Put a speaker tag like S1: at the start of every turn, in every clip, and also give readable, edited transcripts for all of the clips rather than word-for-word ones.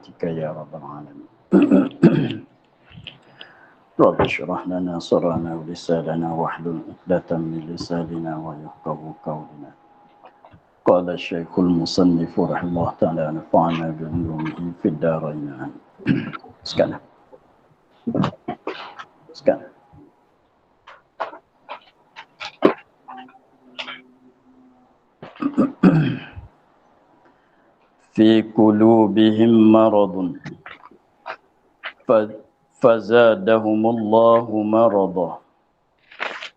S1: برحمتك يا رب العالمين. رب اشرح لنا صدرنا ولساننا واحلل عقدة من لساننا ويفقهوا قولنا. قال الشيخ المصنف رحمه الله تعالى نفعنا بعلومه في الدارين. Sekarang. في قلوبهم مرض فزادهم الله مرضا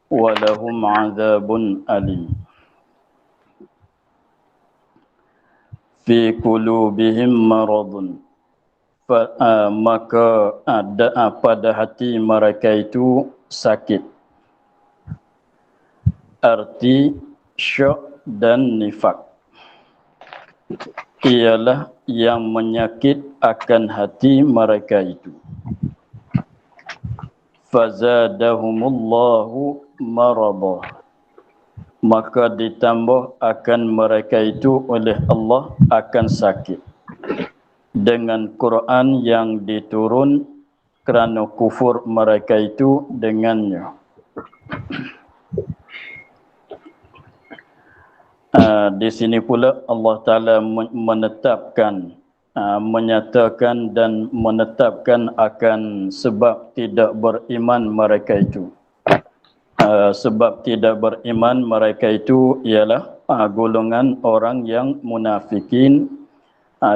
S1: ولهم عذاب أليم. Fi qulubihim maradun, maka ada pada hati mereka itu sakit. Arti syak dan nifak ialah yang menyakit akan hati mereka itu. Fazadahumullahu marada, maka ditambah akan mereka itu oleh Allah akan sakit dengan Quran yang diturun kerana kufur mereka itu dengannya. Di sini pula Allah Ta'ala menyatakan dan menetapkan akan sebab tidak beriman mereka itu. Sebab tidak beriman mereka itu ialah golongan orang yang munafikin,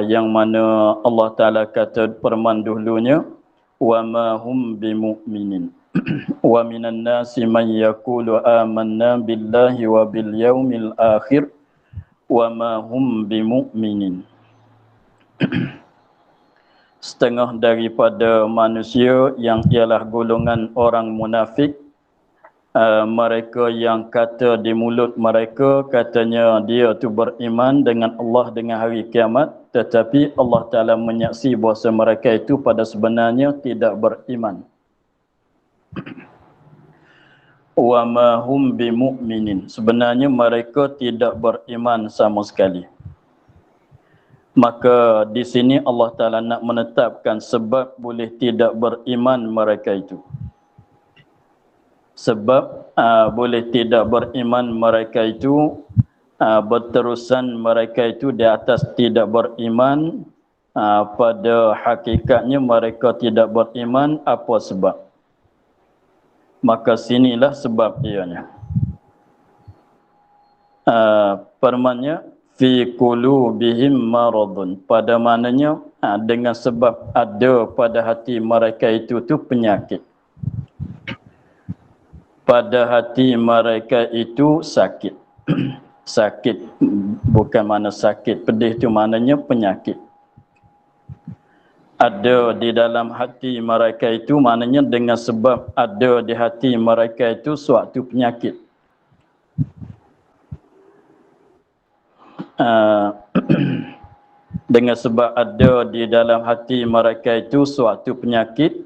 S1: yang mana Allah Ta'ala kata firman dahulunya, wa ma hum bimu'minin wa minan nasi man yaqulu amanna billahi wa bil yaumil akhir wa ma hum bimu'minin. Setengah daripada manusia yang ialah golongan orang munafik, mereka yang kata di mulut mereka katanya dia tu beriman dengan Allah dengan hari kiamat, tetapi Allah Ta'ala menyaksi bahawa mereka itu pada sebenarnya tidak beriman. Wa ma hum bimu'minin, sebenarnya mereka tidak beriman sama sekali. Maka di sini Allah Ta'ala nak menetapkan sebab boleh tidak beriman mereka itu. Sebab boleh tidak beriman mereka itu, berterusan mereka itu di atas tidak beriman, pada hakikatnya mereka tidak beriman. Apa sebab? Maka sinilah sebab ianya. Firmannya fi qulubihim maradun, pada maknanya dengan sebab ada pada hati mereka itu tu penyakit. Pada hati mereka itu sakit. Sakit bukan mana sakit pedih, itu maknanya penyakit. Ada di dalam hati mereka itu maknanya dengan sebab ada di hati mereka itu suatu penyakit. Dengan sebab ada di dalam hati mereka itu suatu penyakit,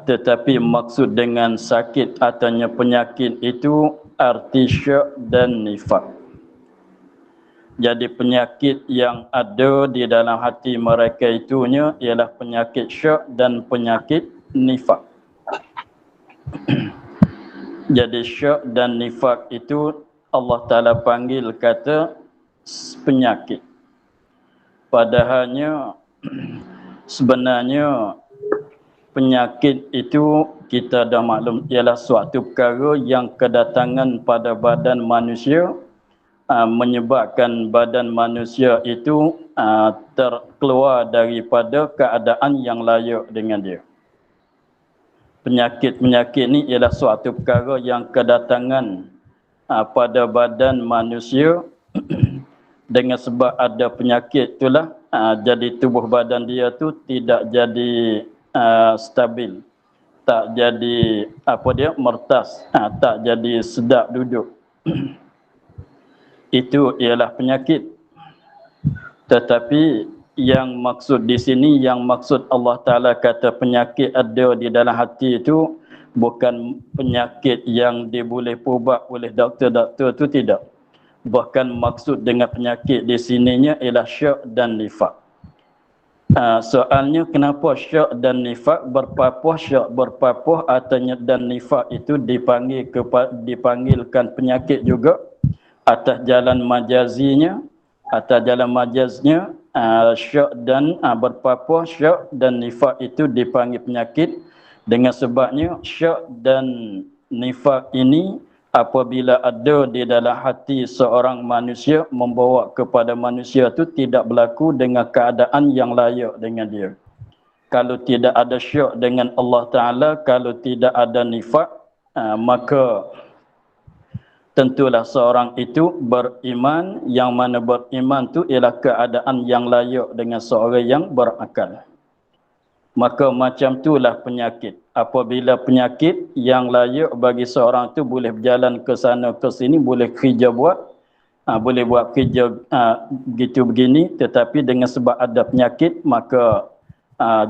S1: tetapi maksud dengan sakit ataunya penyakit itu arti syak dan nifak. Jadi penyakit yang ada di dalam hati mereka itunya ialah penyakit syak dan penyakit nifak. Jadi syak dan nifak itu Allah Ta'ala panggil kata penyakit. Padahalnya sebenarnya penyakit itu kita dah maklum ialah suatu perkara yang kedatangan pada badan manusia, menyebabkan badan manusia itu terkeluar daripada keadaan yang layak dengan dia. Penyakit-penyakit ni ialah suatu perkara yang kedatangan pada badan manusia. Dengan sebab ada penyakit itulah jadi tubuh badan dia tu tidak jadi stabil, tak jadi mertas, tak jadi sedap duduk. Itu ialah penyakit. Tetapi yang maksud di sini, yang maksud Allah Ta'ala kata penyakit ada di dalam hati itu bukan penyakit yang boleh ubat oleh doktor-doktor, itu tidak. Bahkan maksud dengan penyakit di sininya ialah syak dan nifak. Soalnya kenapa syak dan nifak berpapuh, syak berpapuh atanya dan nifak itu dipanggilkan penyakit juga atas jalan majazinya, atas jalan majaznya. Syak dan berpapuh, syak dan nifak itu dipanggil penyakit dengan sebabnya syak dan nifak ini apabila ada di dalam hati seorang manusia membawa kepada manusia itu tidak berlaku dengan keadaan yang layak dengan dia. Kalau tidak ada syak dengan Allah Ta'ala, kalau tidak ada nifak, maka tentulah seorang itu beriman, yang mana beriman itu ialah keadaan yang layak dengan seorang yang berakal. Maka macam itulah penyakit. Apabila penyakit yang layak bagi seorang itu boleh berjalan ke sana ke sini, boleh kerja buat, boleh buat kerja gitu begini, tetapi dengan sebab ada penyakit maka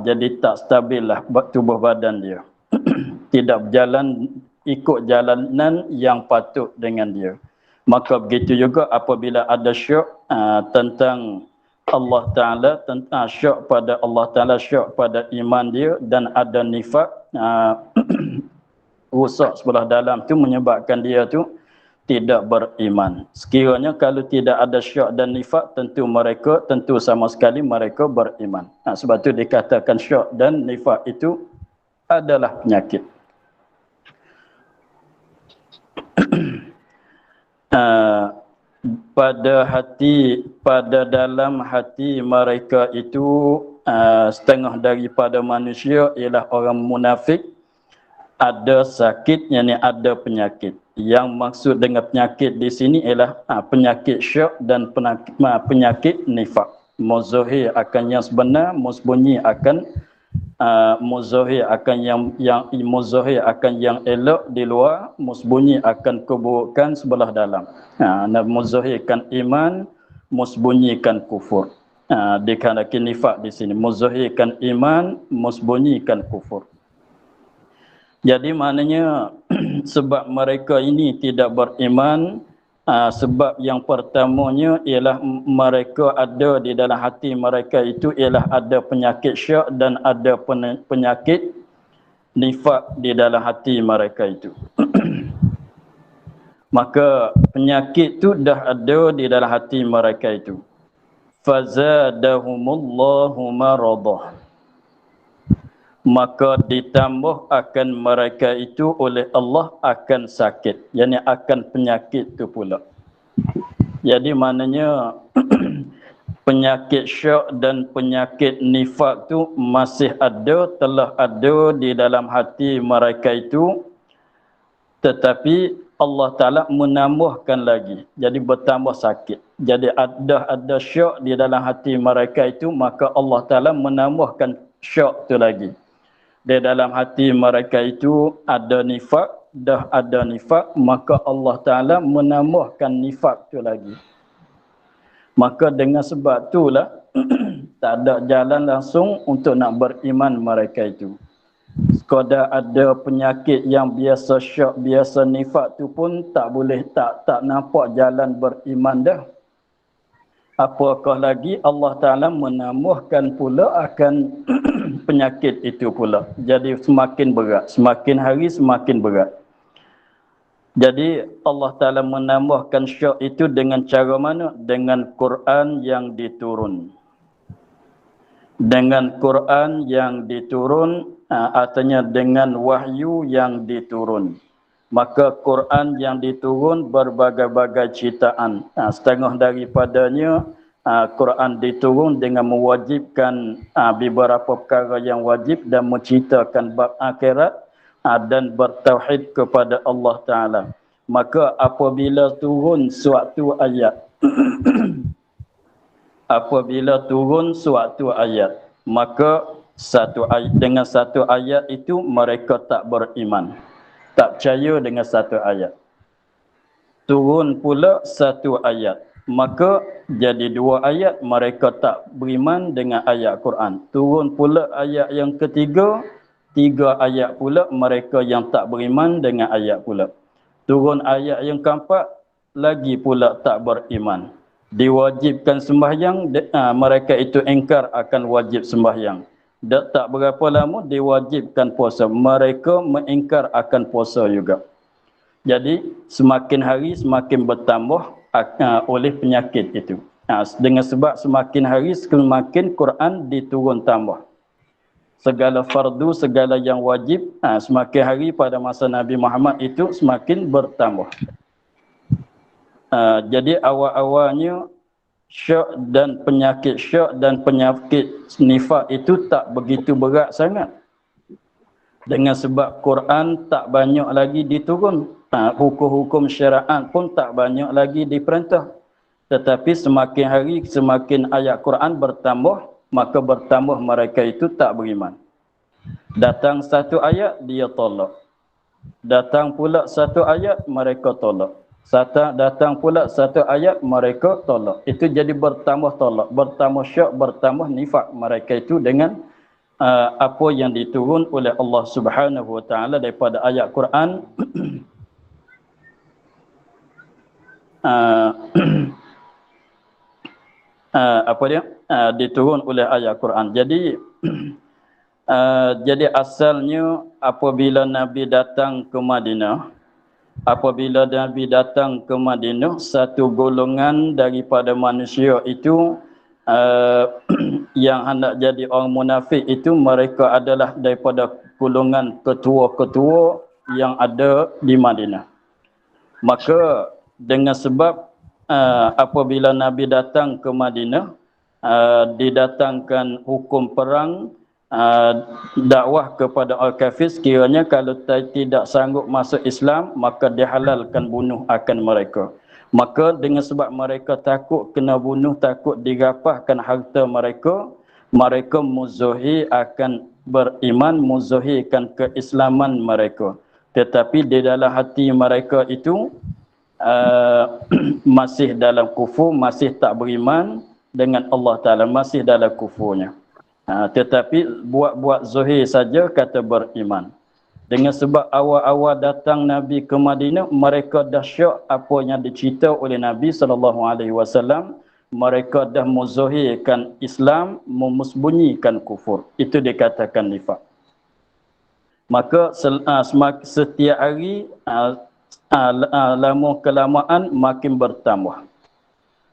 S1: jadi tak stabil lah tubuh badan dia. Tidak berjalan ikut jalanan yang patut dengan dia. Maka begitu juga apabila ada syak tentang Allah Ta'ala, tentang syak pada Allah Ta'ala, syak pada iman dia, dan ada nifak, rusak sebelah dalam tu menyebabkan dia tu tidak beriman. Sekiranya kalau tidak ada syak dan nifak, tentu sama sekali mereka beriman. Sebab tu dikatakan syak dan nifak itu adalah penyakit. Pada dalam hati mereka itu setengah daripada manusia ialah orang munafik, ada sakit, yakni ada penyakit. Yang maksud dengan penyakit di sini ialah penyakit syak dan penyakit nifak. Muzahir akan yang sebenar, musbunyi akan muzahir akan yang muzahir akan yang elok di luar, musbunyi akan keburukan sebelah dalam. Muzahirkan iman, musbunyikan kufur. Dikatakan nifak di sini, muzahirkan iman, musbunyikan kufur. Jadi maknanya sebab mereka ini tidak beriman, sebab yang pertamanya ialah mereka ada di dalam hati mereka itu ialah ada penyakit syak dan ada penyakit nifak di dalam hati mereka itu. Maka penyakit itu dah ada di dalam hati mereka itu. Fazadahumullahu maradah. Maka ditambah akan mereka itu oleh Allah akan sakit, yakni akan penyakit itu pula. Jadi maknanya penyakit syak dan penyakit nifak tu masih ada, telah ada di dalam hati mereka itu, tetapi Allah Ta'ala menambahkan lagi, jadi bertambah sakit. Jadi ada syak di dalam hati mereka itu, maka Allah Ta'ala menambahkan syak tu lagi. Di dalam hati mereka itu ada nifak, dah ada nifak, maka Allah Ta'ala menambahkan nifak tu lagi. Maka dengan sebab itulah tak ada jalan langsung untuk nak beriman mereka itu. Sekadar ada penyakit yang biasa syak, biasa nifak tu pun tak boleh, tak nampak jalan beriman dah. Apakah lagi Allah Ta'ala menambahkan pula akan penyakit itu pula. Jadi semakin berat, semakin hari semakin berat. Jadi Allah Ta'ala menambahkan syak itu dengan cara mana? Dengan Quran yang diturun. Dengan Quran yang diturun, artinya dengan wahyu yang diturun. Maka Quran yang diturun berbagai-bagai ciptaan. Setengah daripadanya Quran diturun dengan mewajibkan beberapa perkara yang wajib dan menceritakan bab akhirat dan bertauhid kepada Allah Ta'ala. Maka apabila turun suatu ayat apabila turun suatu ayat, maka dengan satu ayat itu mereka tak beriman, tak percaya dengan satu ayat. Turun pula satu ayat, maka jadi dua ayat, mereka tak beriman dengan ayat Quran. Turun pula ayat yang ketiga, tiga ayat pula mereka yang tak beriman dengan ayat pula. Turun ayat yang keempat, lagi pula tak beriman. diwajibkan sembahyang, mereka itu ingkar akan wajib sembahyang. Tak berapa lama diwajibkan puasa, mereka mengingkar akan puasa juga. Jadi semakin hari semakin bertambah oleh penyakit itu. Dengan sebab semakin hari semakin Quran diturun tambah. Segala fardu, segala yang wajib, semakin hari pada masa Nabi Muhammad itu semakin bertambah. Jadi awal-awalnya syak dan penyakit nifak itu tak begitu berat sangat. Dengan sebab Quran tak banyak lagi diturun, hukum-hukum syariat pun tak banyak lagi diperintah. Tetapi semakin hari semakin ayat Quran bertambah, maka bertambah mereka itu tak beriman. Datang satu ayat dia tolak. Datang pula satu ayat mereka tolak. Datang pula satu ayat mereka tolak. Itu jadi bertambah tolak, bertambah syak, bertambah nifak mereka itu dengan apa yang diturun oleh Allah Subhanahu wa taala daripada ayat Quran. Diturun oleh ayat Quran. Jadi jadi asalnya apabila Nabi datang ke Madinah, satu golongan daripada manusia itu yang hendak jadi orang munafik itu, mereka adalah daripada golongan ketua-ketua yang ada di Madinah. Maka dengan sebab apabila Nabi datang ke Madinah, didatangkan hukum perang, dakwah kepada orang kafir, sekiranya kalau tidak sanggup masuk Islam, maka dihalalkan bunuh akan mereka. Maka dengan sebab mereka takut kena bunuh, takut dirapahkan harta mereka, mereka muzuhi akan beriman, muzuhikan keislaman mereka. Tetapi di dalam hati mereka itu masih dalam kufur, masih tak beriman dengan Allah Ta'ala, masih dalam kufurnya. Tetapi buat-buat zuhir saja kata beriman. Dengan sebab awal-awal datang Nabi ke Madinah, mereka dah syak apa yang dicerita oleh Nabi SAW. Mereka dah muzahirkan Islam, memusbunyikan kufur. Itu dikatakan nifak. Maka setiap hari lama kelamaan makin bertambah.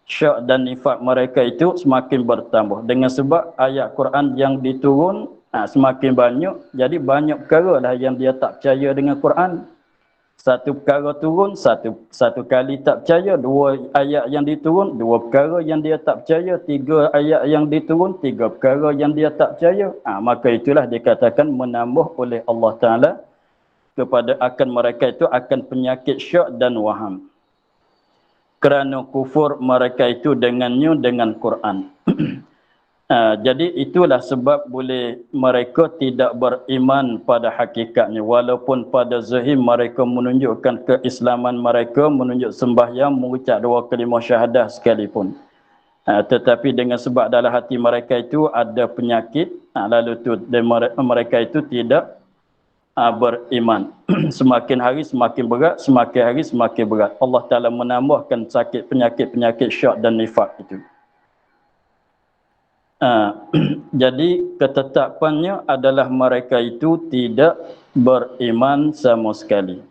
S1: Syak dan nifak mereka itu semakin bertambah. Dengan sebab ayat Quran yang diturun semakin banyak, jadi banyak perkara lah yang dia tak percaya dengan Quran. Satu perkara turun, satu kali tak percaya. Dua ayat yang diturun, dua perkara yang dia tak percaya. Tiga ayat yang diturun, tiga perkara yang dia tak percaya. Maka itulah dikatakan menambah oleh Allah Ta'ala kepada akan mereka itu akan penyakit syak dan waham. Kerana kufur mereka itu dengannya dengan Quran. Jadi itulah sebab boleh mereka tidak beriman pada hakikatnya. Walaupun pada zahir mereka menunjukkan keislaman mereka, menunjuk sembahyang, mengucap dua kalimah syahadah sekalipun. Tetapi dengan sebab dalam hati mereka itu ada penyakit, lalu tu mereka itu tidak beriman. Semakin hari semakin berat, semakin hari semakin berat. Allah Ta'ala menambahkan sakit penyakit-penyakit syak dan nifak itu. Jadi ketetapannya adalah mereka itu tidak beriman sama sekali.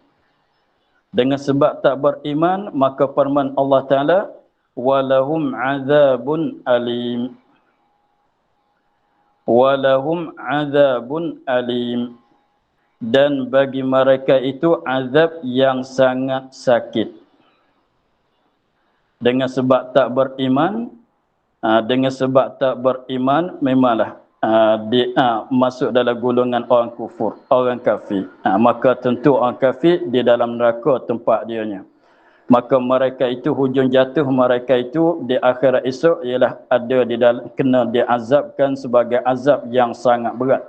S1: Dengan sebab tak beriman, maka firman Allah Ta'ala, walahum azabun alim. Walahum azabun alim. Dan bagi mereka itu azab yang sangat sakit. Dengan sebab tak beriman, memanglah masuk dalam golongan orang kufur, orang kafir. Maka tentu orang kafir di dalam neraka tempat dianya. Maka mereka itu, hujung jatuh mereka itu di akhirat esok ialah ada di dalam, kena diazabkan sebagai azab yang sangat berat.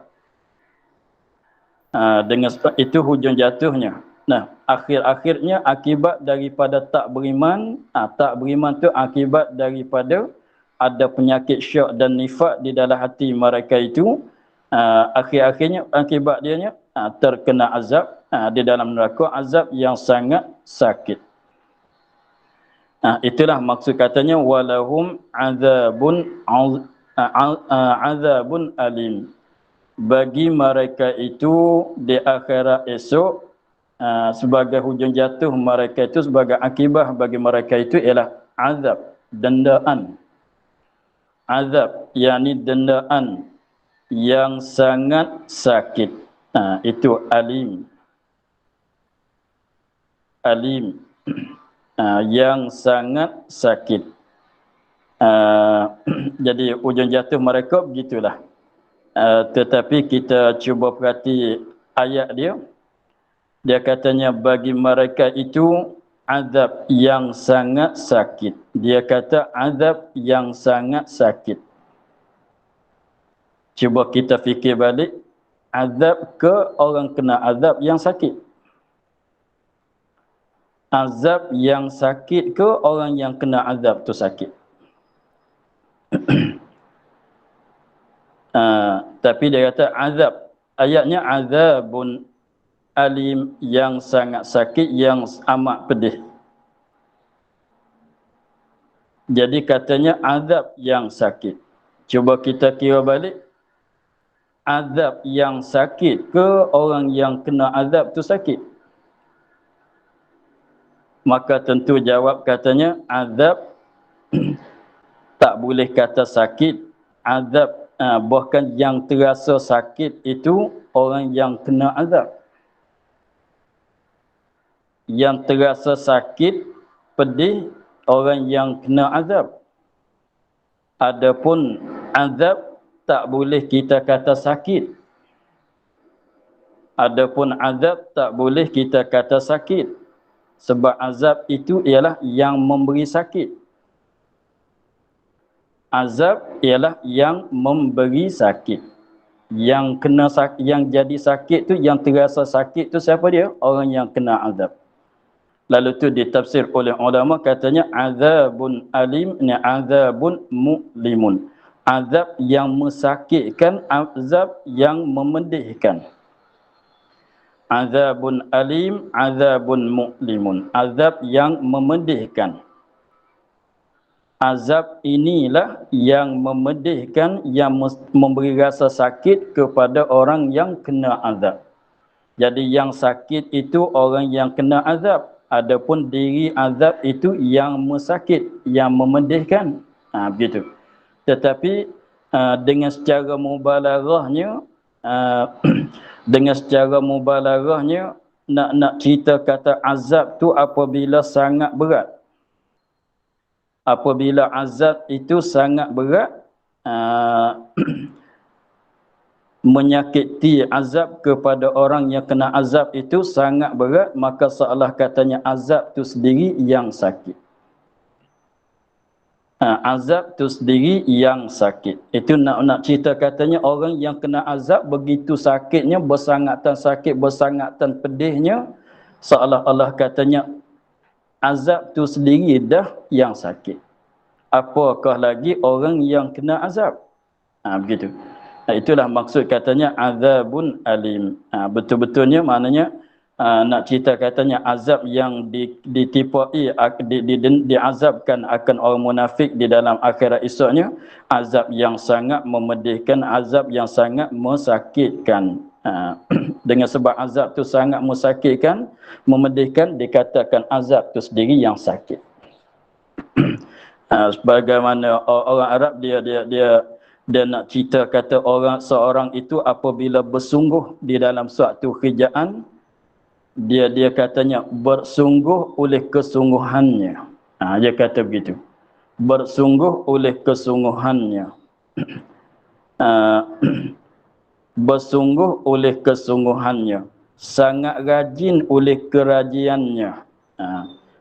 S1: Dengan sebab itu hujung jatuhnya. Nah, akhir-akhirnya akibat daripada tak beriman, tak beriman tu akibat daripada ada penyakit syak dan nifak di dalam hati mereka itu. Akhir-akhirnya akibat dianya terkena azab di dalam neraka, azab yang sangat sakit. Itulah maksud katanya walahum azabun alim. Bagi mereka itu di akhirat esok, sebagai hujung jatuh mereka itu, sebagai akibah bagi mereka itu ialah azab, dendaan. Azab yakni dendaan yang sangat sakit. Itu alim. Alim. Yang sangat sakit. Jadi hujung jatuh mereka begitulah. Tetapi kita cuba perhati ayat dia. Dia katanya bagi mereka itu azab yang sangat sakit. Dia kata azab yang sangat sakit. Cuba kita fikir balik. Azab ke orang kena azab yang sakit? Azab yang sakit ke orang yang kena azab tu sakit? Tapi dia kata azab. Ayatnya azabun alim, yang sangat sakit, yang amat pedih. Jadi katanya azab yang sakit. Cuba kita kira balik. Azab yang sakit ke orang yang kena azab tu sakit? Maka tentu jawab katanya azab tak boleh kata sakit. Azab bahkan yang terasa sakit itu orang yang kena azab. Yang terasa sakit, pedih, orang yang kena azab. Adapun azab tak boleh kita kata sakit. Adapun azab tak boleh kita kata sakit. Sebab azab itu ialah yang memberi sakit. Azab ialah yang memberi sakit. Yang kena sakit, yang jadi sakit tu, yang terasa sakit tu siapa dia? Orang yang kena azab. Lalu tu ditafsir oleh ulama katanya azabun alim ni azabun mu'limun. Azab yang mesakitkan, azab yang memedihkan. Azabun alim, azabun mu'limun. Azab yang memedihkan. Azab inilah yang memedihkan, yang memberi rasa sakit kepada orang yang kena azab. Jadi yang sakit itu orang yang kena azab. Adapun diri azab itu yang mesakit, yang memedihkan. Begitu. Tetapi dengan secara mubalaghahnya, dengan secara mubalaghahnya, nak cerita kata azab tu apabila sangat berat. Apabila azab itu sangat berat, menyakiti azab kepada orang yang kena azab itu sangat berat, maka seolah katanya azab itu sendiri yang sakit. Azab itu sendiri yang sakit. Itu nak cerita katanya orang yang kena azab begitu sakitnya, bersangatan sakit, bersangatan pedihnya, seolah-olah katanya azab tu sendiri dah yang sakit. Apakah lagi orang yang kena azab? Begitu. Itulah maksud katanya azabun alim. Betul-betulnya maknanya nak cerita katanya azab yang ditipai, diazabkan akan orang munafik di dalam akhirat esoknya, azab yang sangat memedihkan, azab yang sangat mesakitkan. Dengan sebab azab tu sangat mesakitkan, memedihkan, dikatakan azab tu sendiri yang sakit. Sebagaimana orang Arab dia nak cerita kata seorang itu apabila bersungguh di dalam suatu kerjaan, dia katanya bersungguh oleh kesungguhannya. Dia kata begitu. Bersungguh oleh kesungguhannya. Bersungguh oleh kesungguhannya. Sangat rajin oleh kerajiannya.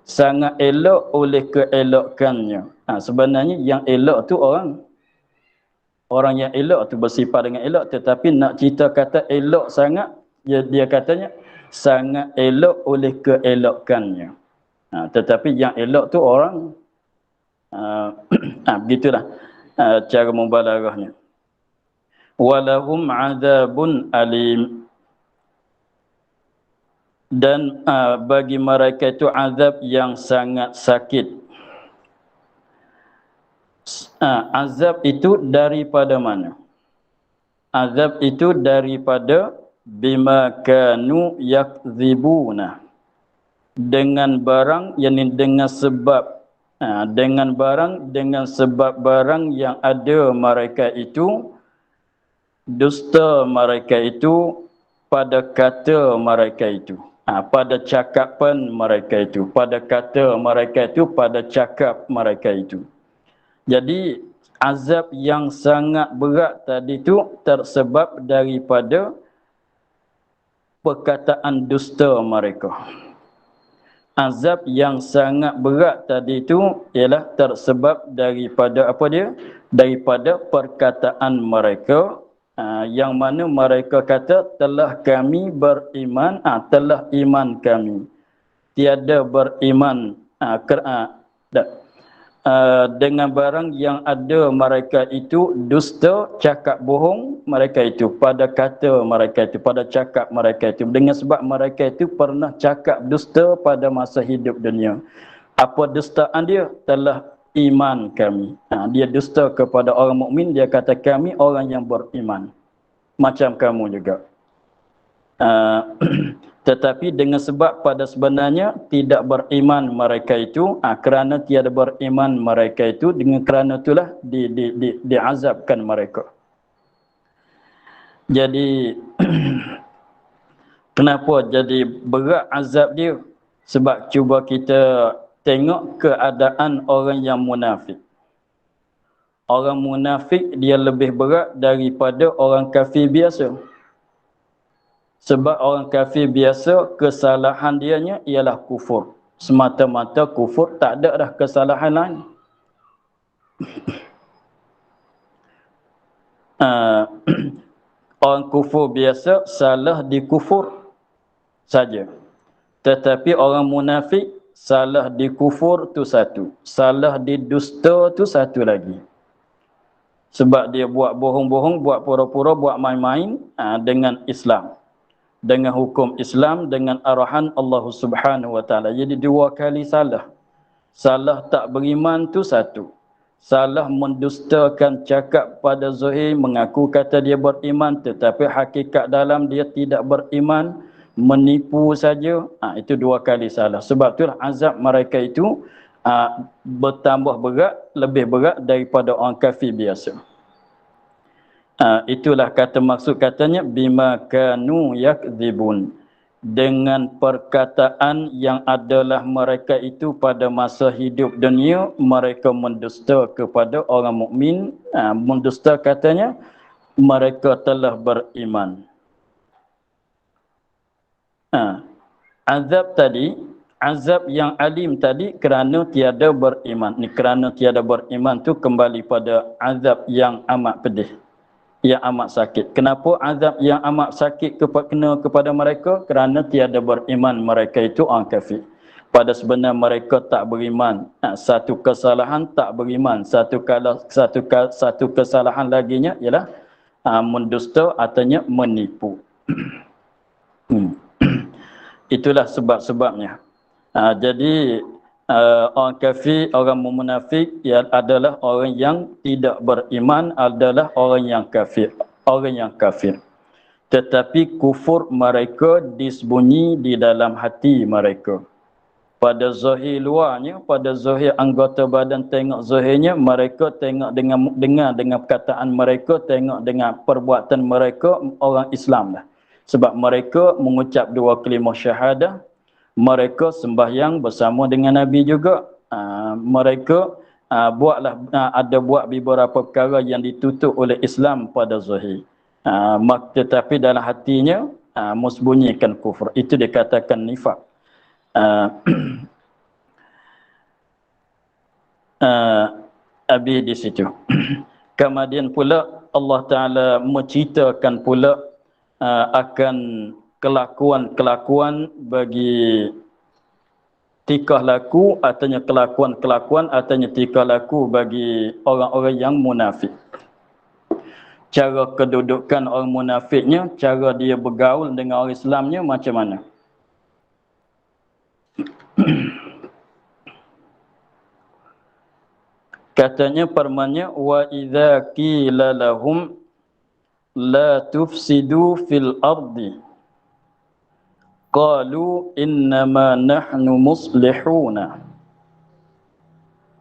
S1: Sangat elok oleh keelokannya. Sebenarnya yang elok tu orang yang elok tu bersifat dengan elok, tetapi nak cerita kata elok sangat, dia katanya sangat elok oleh keelokannya. Tetapi yang elok tu orang, begitulah cara mubalaghahnya. Walahum azabun alim. Dan bagi mereka itu azab yang sangat sakit. Azab itu daripada mana? Azab itu daripada bima kanu yakdzibuna, dengan barang, yakni dengan sebab dengan sebab barang yang ada mereka itu dusta mereka itu pada kata mereka itu, pada cakapan mereka itu, pada kata mereka itu, pada cakap mereka itu. Jadi azab yang sangat berat tadi itu tersebab daripada perkataan dusta mereka. Azab yang sangat berat tadi itu ialah tersebab daripada apa dia? Daripada perkataan mereka, yang mana mereka kata telah kami beriman, telah iman kami. Tiada beriman dengan barang yang ada mereka itu dusta, cakap bohong mereka itu, pada kata mereka itu, pada cakap mereka itu, dengan sebab mereka itu pernah cakap dusta pada masa hidup dunia. Apa dustaan dia? Telah iman kami. Dia dusta kepada orang mukmin, dia kata kami orang yang beriman macam kamu juga. Tetapi dengan sebab pada sebenarnya tidak beriman mereka itu, kerana tiada beriman mereka itu, dengan kerana itulah diazabkan mereka. Jadi kenapa jadi berat azab dia? Sebab cuba kita tengok keadaan orang yang munafik. Orang munafik dia lebih berat daripada orang kafir biasa. Sebab orang kafir biasa kesalahan dianya ialah kufur. Semata-mata kufur, tak ada dah kesalahan lain. Orang kufur biasa salah di kufur saja. Tetapi orang munafik salah di kufur tu satu, salah di dusta tu satu lagi. Sebab dia buat bohong-bohong, buat pura-pura, buat main-main dengan Islam, dengan hukum Islam, dengan arahan Allah Subhanahu Wa Taala. Jadi dua kali salah. Salah tak beriman tu satu. Salah mendustakan cakap pada zahir, mengaku kata dia beriman tetapi hakikat dalam dia tidak beriman, menipu saja. Itu dua kali salah. Sebab itulah azab mereka itu bertambah berat, lebih berat daripada orang kafir biasa. Itulah maksud katanya bima kanu yakdzibun, dengan perkataan yang adalah mereka itu pada masa hidup dunia mereka mendusta kepada orang mukmin. Mendusta katanya mereka telah beriman. Azab tadi, azab yang alim tadi kerana tiada beriman. Ni kerana tiada beriman tu kembali pada azab yang amat pedih, yang amat sakit. Kenapa azab yang amat sakit kena kepada mereka? Kerana tiada beriman mereka itu orang kafir. Pada sebenarnya mereka tak beriman. Satu kesalahan tak beriman. Satu kesalahan laginya ialah mendusta, artinya menipu. Itulah sebab-sebabnya. Jadi orang kafir, orang munafik adalah orang yang tidak beriman, adalah orang yang kafir. Orang yang kafir. Tetapi kufur mereka disembunyi di dalam hati mereka. Pada zahir luarnya, pada zahir anggota badan tengok zahirnya, mereka tengok dengar dengan perkataan mereka, tengok dengan perbuatan mereka, orang Islam lah. Sebab mereka mengucap dua kalimah syahadah, mereka sembahyang bersama dengan Nabi juga. Mereka ada buat beberapa perkara yang ditutup oleh Islam pada zahir. Tetapi dalam hatinya mesembunyikan kufur. Itu dikatakan nifak. Habis di situ. Kemudian pula Allah Ta'ala menceritakan pula akan kelakuan-kelakuan bagi tingkah laku, artinya kelakuan-kelakuan, artinya tingkah laku bagi orang-orang yang munafik. Cara kedudukan orang munafiknya, cara dia bergaul dengan orang Islamnya macam mana? Katanya firman-Nya, wa idza qila lahum la tufsidu fil ardi qalu innama nahnu muslihuna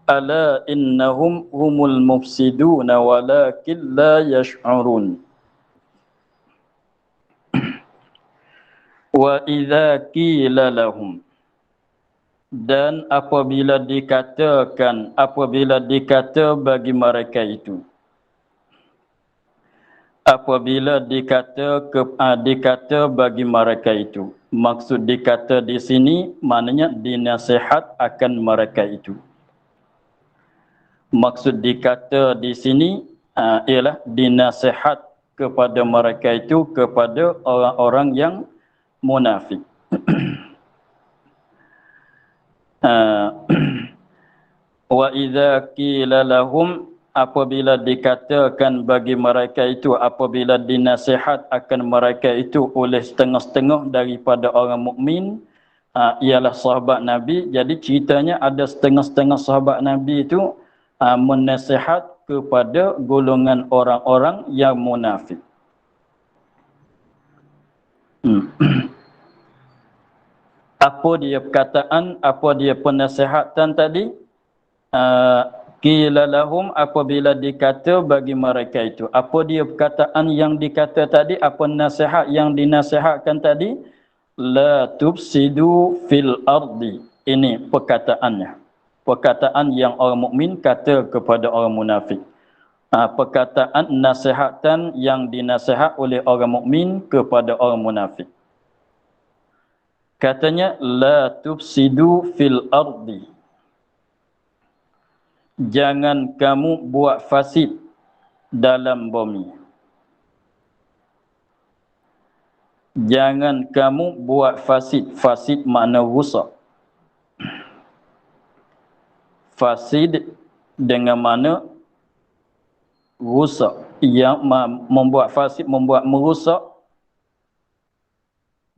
S1: ala innahum humul mufsiduna walakin la yash'urun. Wa idza qila lahum, dan apabila dikatakan, apabila dikata bagi mereka itu, apabila dikata bagi mereka itu, maksud dikata di sini maknanya dinasihat akan mereka itu. Maksud dikata di sini ialah dinasihat kepada mereka itu, kepada orang-orang yang munafik. Wa idza qila lahum, apabila dikatakan bagi mereka itu, apabila dinasihat akan mereka itu oleh setengah-setengah daripada orang mukmin, ialah sahabat Nabi. Jadi ceritanya ada setengah-setengah sahabat Nabi itu menasihat kepada golongan orang-orang yang munafik. Apa dia perkataan, apa dia penasihatan tadi? Qila lahum, apabila dikata bagi mereka itu. Apa dia perkataan yang dikata tadi? Apa nasihat yang dinasihatkan tadi? La tufsidu fil ardi. Ini perkataannya. Perkataan yang orang mukmin kata kepada orang munafik. Perkataan nasihatan yang dinasihat oleh orang mukmin kepada orang munafik. Katanya la tufsidu fil ardi. Jangan kamu buat fasid dalam bumi. Jangan kamu buat fasid. Fasid makna rusak. Fasid dengan mana rusak, yang membuat fasid, membuat merusak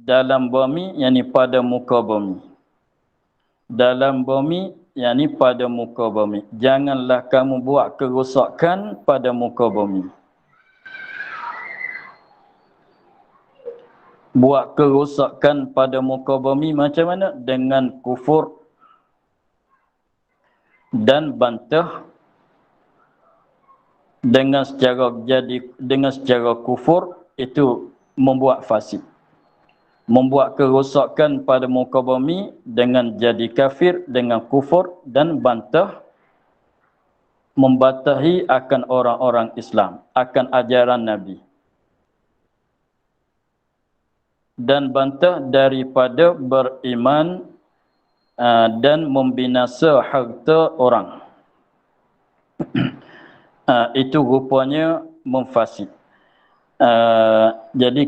S1: dalam bumi, yakni pada muka bumi. Dalam bumi, yakni pada muka bumi. Janganlah kamu buat kerosakan pada muka bumi. Buat kerosakan pada muka bumi macam mana? Dengan kufur dan bantah, dengan secara kufur, itu membuat fasid. Membuat kerosakan pada muka bumi dengan jadi kafir, dengan kufur dan bantah, membatahi akan orang-orang Islam, akan ajaran Nabi. Dan bantah daripada beriman dan membinasa harta orang. Itu rupanya memfasid. Jadi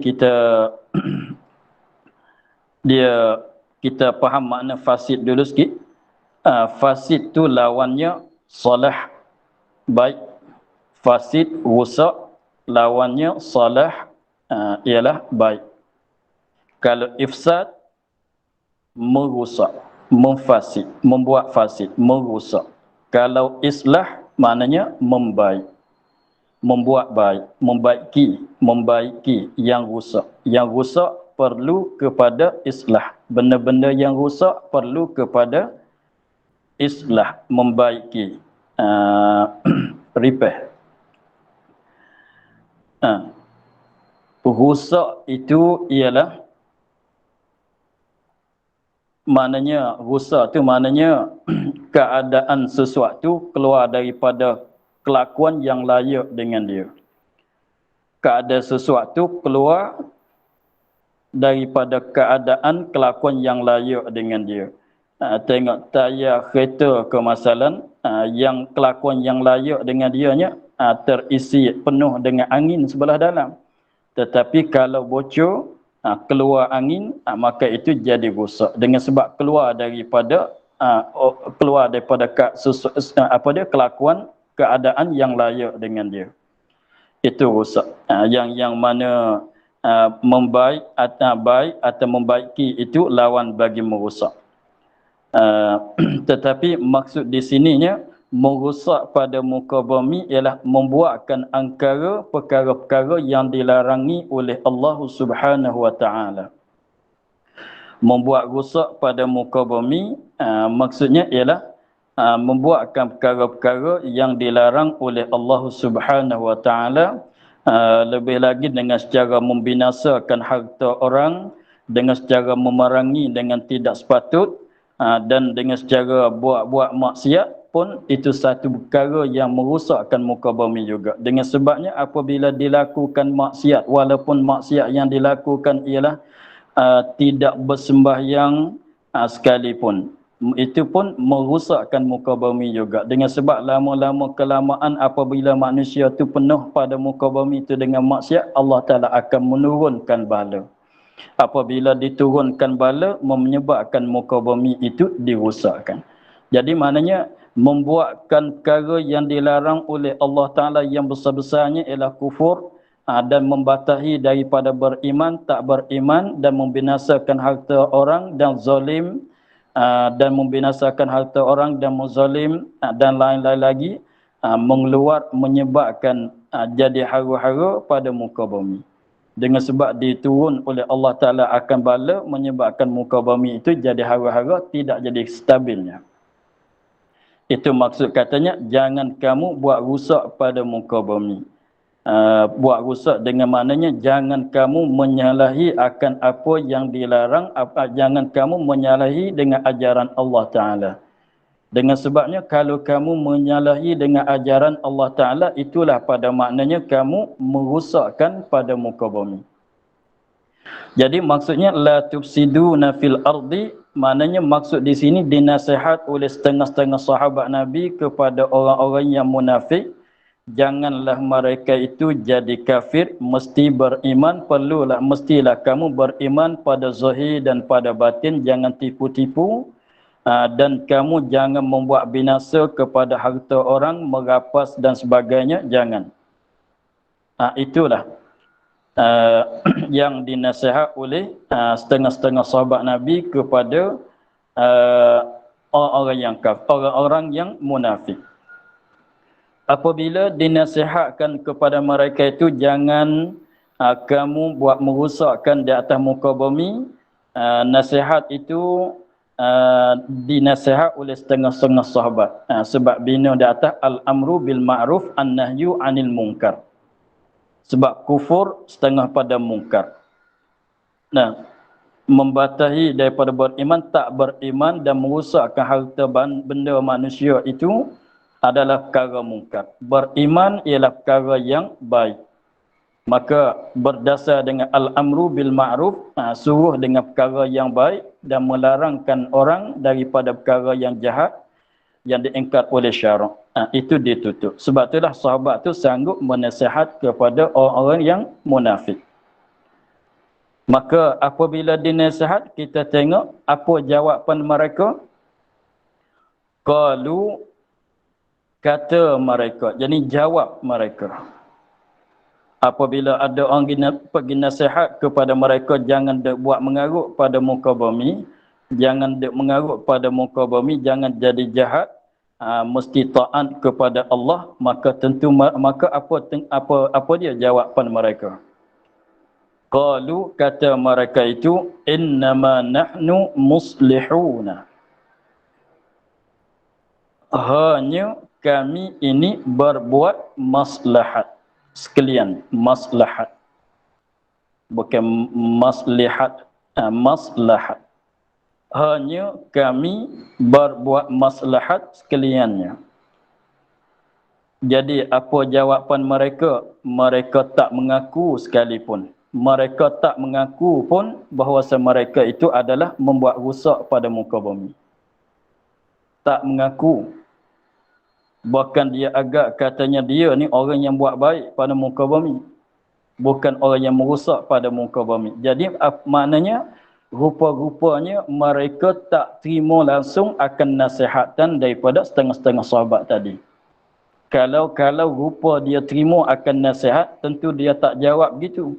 S1: kita faham makna fasid dulu sikit. Fasid tu lawannya salah, baik. Fasid rusak, lawannya salah, ialah baik. Kalau ifsad, merusak, memfasid, membuat fasid, merusak. Kalau islah, maknanya membaik, membuat baik, membaiki yang rusak. Yang rusak perlu kepada islah. Benda-benda yang rusak perlu kepada islah, membaiki, repair. Rusak itu ialah, maknanya rusak tu maknanya keadaan sesuatu keluar daripada kelakuan yang layak dengan dia. Keadaan sesuatu keluar daripada keadaan kelakuan yang layak dengan dia. Tengok tayar kereta kemasalan, yang kelakuan yang layak dengan dianya terisi penuh dengan angin sebelah dalam. Tetapi kalau bocor, keluar angin, maka itu jadi rosak. Dengan sebab keluar daripada kelakuan, keadaan yang layak dengan dia. Itu rosak. Yang mana membaik atau baik atau membaiki itu lawan bagi merosak. Tetapi maksud di sininya merusak pada muka bumi ialah membuatkan angkara perkara-perkara yang dilarangi oleh Allah Subhanahu wa taala. Membuat rusak pada muka bumi maksudnya ialah membuatkan perkara-perkara yang dilarang oleh Allah Subhanahu wa taala, lebih lagi dengan secara membinasakan harta orang, dengan secara memerangi dengan tidak sepatut, dan dengan secara buat-buat maksiat pun itu satu perkara yang merosakkan muka bumi juga. Dengan sebabnya apabila dilakukan maksiat, walaupun maksiat yang dilakukan ialah tidak bersembahyang sekalipun, itu pun merosakkan muka bumi juga. Dengan sebab lama-lama kelamaan apabila manusia itu penuh pada muka bumi itu dengan maksiat, Allah Ta'ala akan menurunkan bala. Apabila diturunkan bala, menyebabkan muka bumi itu dirosakkan. Jadi maknanya membuatkan perkara yang dilarang oleh Allah Ta'ala yang besar-besarnya ialah kufur, dan membatahi daripada beriman, tak beriman, dan membinasakan harta orang dan zalim, dan membinasakan harta orang dan muzalim, dan lain-lain lagi, menyebabkan jadi hara-hara pada muka bumi. Dengan sebab diturun oleh Allah Ta'ala akan bala, menyebabkan muka bumi itu jadi hara-hara, tidak jadi stabilnya. Itu maksud katanya, jangan kamu buat rusak pada muka bumi. Buat rusak dengan maknanya jangan kamu menyalahi akan apa yang dilarang, jangan kamu menyalahi dengan ajaran Allah Ta'ala. Dengan sebabnya kalau kamu menyalahi dengan ajaran Allah Ta'ala, itulah pada maknanya kamu merosakkan pada muka bumi. Jadi maksudnya la tufsiduna fil ardi, maknanya maksud di sini dinasihat oleh setengah-setengah sahabat Nabi kepada orang-orang yang munafik. Janganlah mereka itu jadi kafir, mesti beriman, mestilah kamu beriman pada zahir dan pada batin, jangan tipu-tipu, dan kamu jangan membuat binasa kepada harta orang, merapas dan sebagainya, jangan. Itulah yang dinasihat oleh setengah-setengah sahabat Nabi kepada orang-orang yang munafik. Apabila dinasihatkan kepada mereka itu jangan kamu buat merosakkan di atas muka bumi, nasihat itu dinasihat oleh setengah-setengah sahabat, sebab bina di atas al-amru bil ma'ruf an-nahyu 'anil munkar. Sebab kufur setengah pada munkar. Nah, membatahi daripada beriman, tak beriman dan merosakkan harta benda manusia itu adalah perkara mungkar. Beriman ialah perkara yang baik. Maka berdasar dengan al-amru bil ma'ruf, suruh dengan perkara yang baik dan melarangkan orang daripada perkara yang jahat yang diingkar oleh syarak. Itu ditutup. Sebab itulah sahabat tu sanggup menasihat kepada orang-orang yang munafik. Maka apabila dinasihat, kita tengok apa jawapan mereka. Qalu, kata mereka, jadi jawab mereka. Apabila ada orang pergi nasihat kepada mereka, jangan buat mengarut pada muka bumi, jangan mengarut pada muka bumi, jangan jadi jahat, mesti taat kepada Allah, maka tentu apa dia jawapan mereka? Qalu, kata mereka itu, innama nahnu muslihuna. Hanya kami ini berbuat maslahat sekalian, maslahat, bukan maslihat, maslahat. Hanya kami berbuat maslahat sekaliannya. Jadi apa jawapan mereka? Mereka tak mengaku sekalipun. Mereka tak mengaku pun bahawa mereka itu adalah membuat rusak pada muka bumi. Tak mengaku. Bahkan dia agak katanya dia ni orang yang buat baik pada muka bumi, bukan orang yang merosak pada muka bumi. Jadi maknanya rupa-rupanya mereka tak terima langsung akan nasihatan daripada setengah-setengah sahabat tadi. Kalau rupa dia terima akan nasihat, tentu dia tak jawab gitu.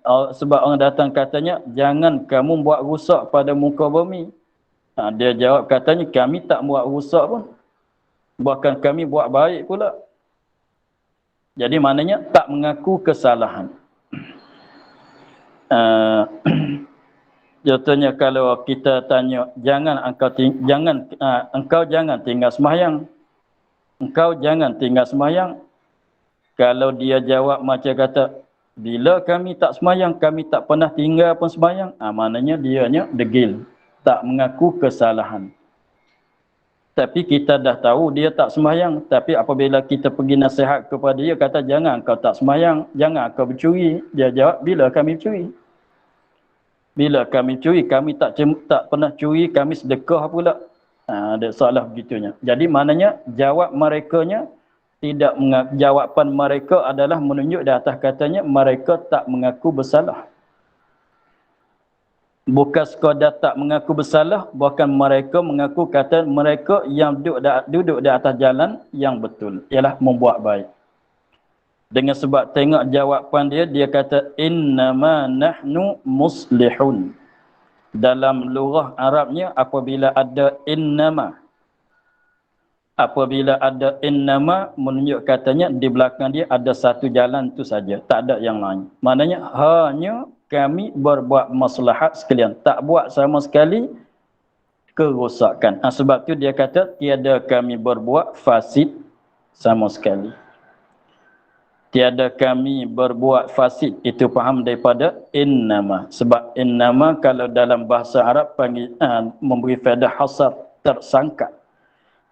S1: Sebab orang datang katanya, jangan kamu buat rusak pada muka bumi. Dia jawab katanya, kami tak buat rusak pun. bahkan kami buat baik pula. Jadi maknanya tak mengaku kesalahan. Contohnya kalau kita tanya, engkau jangan tinggal sembahyang. Engkau jangan tinggal sembahyang. Kalau dia jawab macam kata, bila kami tak sembahyang, kami tak pernah tinggal pun sembahyang. Maknanya dianya degil, tak mengaku kesalahan. Tapi kita dah tahu dia tak sembahyang. Tapi apabila kita pergi nasihat kepada dia, kata jangan kau tak sembahyang, jangan kau bercuri. Dia jawab, bila kami bercuri? Bila kami curi, kami tak pernah curi, kami sedekah pula. Ada soalan begitunya. Jadi maknanya jawab merekanya jawapan mereka adalah menunjuk di atas katanya mereka tak mengaku bersalah. Bukan sekadar tak mengaku bersalah, bahkan mereka mengaku kata mereka yang duduk di atas jalan yang betul, ialah membuat baik. Dengan sebab tengok jawapan dia, dia kata innama nahnu muslihun. Dalam lugah Arabnya apabila ada innama menunjuk katanya di belakang dia ada satu jalan tu saja, tak ada yang lain. Maknanya hanya kami berbuat maslahat sekalian, tak buat sama sekali kerosakan. Sebab tu dia kata tiada kami berbuat fasid sama sekali. Tiada kami berbuat fasid, itu faham daripada innama. Sebab innama kalau dalam bahasa Arab memberi faedah hasar, tersangka.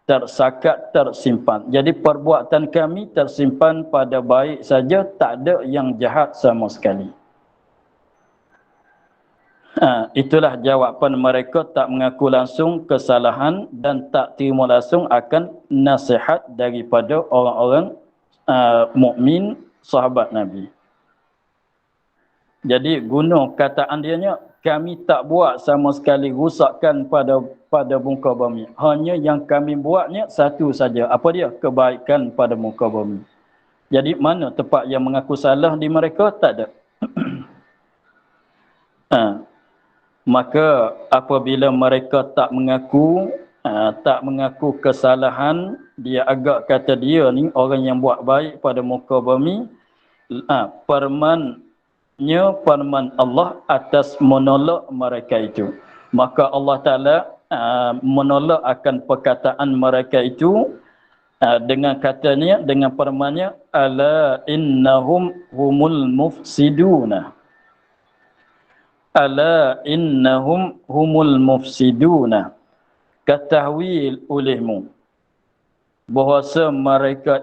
S1: Tersakat, tersimpan. Jadi perbuatan kami tersimpan pada baik saja, tak ada yang jahat sama sekali. Itulah jawapan mereka, tak mengaku langsung kesalahan dan tak terima langsung akan nasihat daripada orang-orang mukmin sahabat Nabi. Jadi guna kataan dianya, kami tak buat sama sekali rusakkan pada muka bumi. Hanya yang kami buatnya satu saja. Apa dia? Kebaikan pada muka bumi. Jadi mana tempat yang mengaku salah di mereka? Tak ada. Maka apabila mereka tak mengaku kesalahan, dia agak kata dia ni orang yang buat baik pada muka bumi, firman Allah atas menolak mereka itu. Maka Allah Ta'ala menolak akan perkataan mereka itu dengan katanya, dengan firman-Nya, ala innahum humul mufsiduna. Ala innahum humul mufsiduna. Ketahui olehmu bahwasa mereka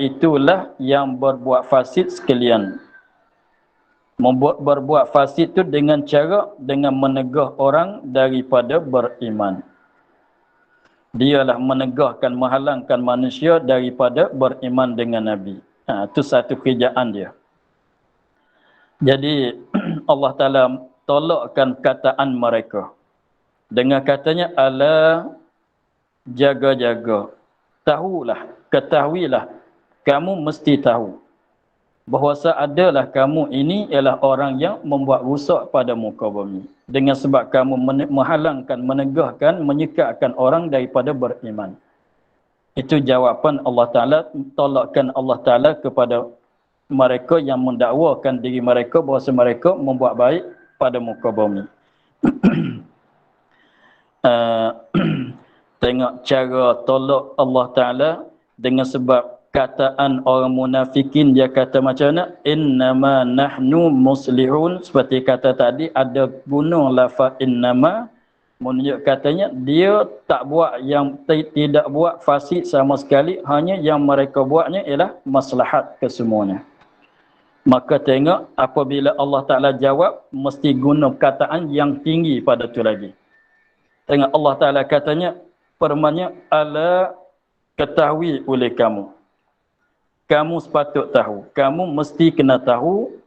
S1: itulah yang berbuat fasid sekalian. Berbuat fasid itu dengan menegah orang daripada beriman. Dialah menegahkan, menghalangkan manusia daripada beriman dengan Nabi. Itu satu kerjaan dia. Jadi Allah Ta'ala tolakkan kataan mereka dengan katanya, ala jaga-jaga. Ketahuilah, kamu mesti tahu bahawasa adalah kamu ini ialah orang yang membuat rusak pada muka bumi. Dengan sebab kamu menghalangkan, menegahkan, menyekatkan orang daripada beriman. Itu jawapan Allah Ta'ala, tolakkan Allah Ta'ala kepada mereka yang mendakwakan diri mereka bahawasa mereka membuat baik pada muka bumi. Tengok cara tolak Allah Ta'ala dengan sebab kataan orang munafikin, dia kata macam mana? Innama nahnu muslihun. Seperti kata tadi, ada guna lafaz innama menunjuk katanya dia tidak buat fasid sama sekali, hanya yang mereka buatnya ialah maslahat kesemuanya. Maka tengok apabila Allah Ta'ala jawab, mesti guna kataan yang tinggi pada tu lagi. Tengok Allah Ta'ala katanya, firman-Nya, ala ketahui oleh kamu. Kamu sepatut tahu. Kamu mesti kena tahu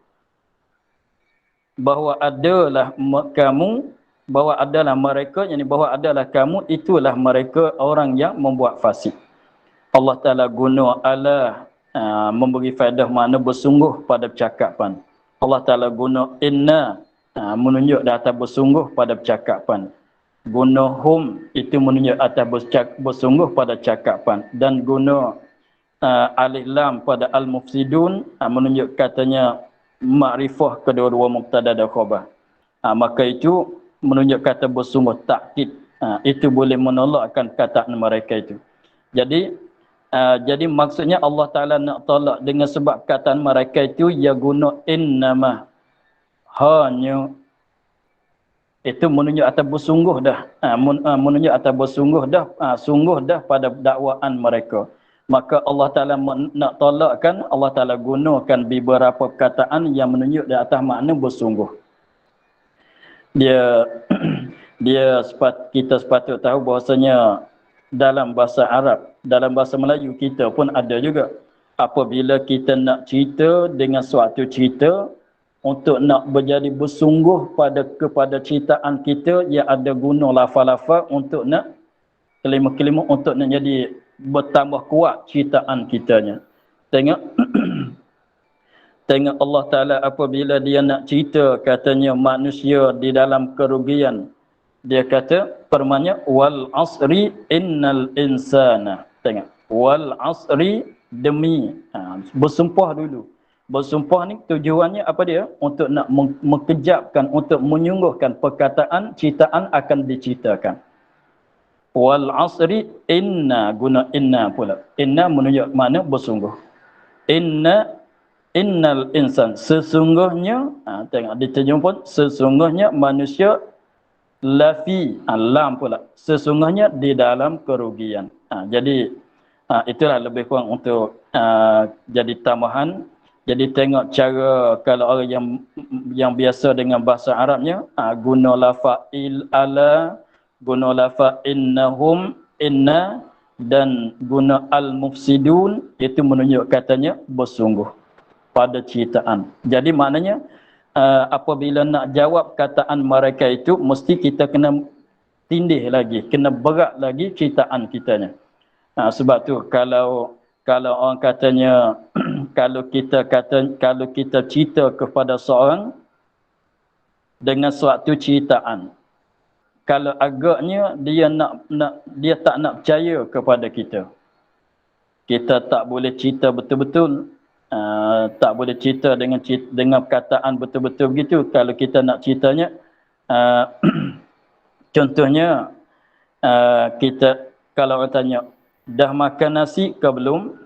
S1: bahawa adalah mereka, yakni bahawa adalah kamu, itulah mereka orang yang membuat fasid. Allah Ta'ala guna ala memberi faedah makna bersungguh pada percakapan. Allah Ta'ala guna inna menunjuk data bersungguh pada percakapan. Guna hum itu menunjuk atas bersungguh pada cakapan, dan guna alif lam pada al-mufsidun menunjuk katanya makrifah kedua-dua mubtada dan khabar. Maka itu menunjuk kata bersungguh, takkid. Itu boleh menolakkan kataan mereka itu. Jadi maksudnya Allah Ta'ala nak tolak dengan sebab kataan mereka itu ya guna innama, hanya. Itu menunjuk atas bersungguh dah. Menunjuk atas bersungguh dah. Sungguh dah pada dakwaan mereka. Maka Allah Ta'ala nak tolakkan, Allah Ta'ala gunakan beberapa perkataan yang menunjuk di atas makna bersungguh. Kita sepatut tahu bahasanya dalam bahasa Arab, dalam bahasa Melayu kita pun ada juga. Apabila kita nak cerita dengan suatu cerita, untuk nak berjadi bersungguh kepada ceritaan kita, yang ada guna lafaz-lafaz untuk nak kelima-kelima untuk nak jadi bertambah kuat ceritaan kitanya. Tengok tengok Allah Ta'ala apabila dia nak cerita katanya manusia di dalam kerugian, dia kata firman-Nya wal asri innal insana. Tengok, wal asri, demi, bersumpah dulu. Bersumpah ni tujuannya apa dia? Untuk nak mengkejapkan, untuk menyungguhkan perkataan, ceritaan akan diceritakan. Wal asri inna, guna inna pula. Inna menunjuk mana? Bersungguh. Innal insan, sesungguhnya, tengok diterjem pun, sesungguhnya manusia lafi, lam pula, sesungguhnya di dalam kerugian. Jadi itulah lebih kurang untuk jadi tambahan. Jadi tengok cara kalau orang yang biasa dengan bahasa Arabnya, guna lafaz ala, guna lafaz innahum, inna, dan guna al-mufsidun, itu menunjuk katanya bersungguh pada ceritaan. Jadi maknanya apabila nak jawab kataan mereka itu, mesti kita kena tindih lagi, kena berat lagi ceritaan kitanya. Sebab tu kalau orang katanya kalau kita cerita kepada seorang dengan suatu ceritaan, kalau agaknya dia tak nak percaya kepada kita, kita tak boleh cerita betul-betul, tak boleh cerita dengan perkataan betul-betul begitu. Kalau kita nak ceritanya, contohnya kita kalau orang tanya, dah makan nasi ke belum?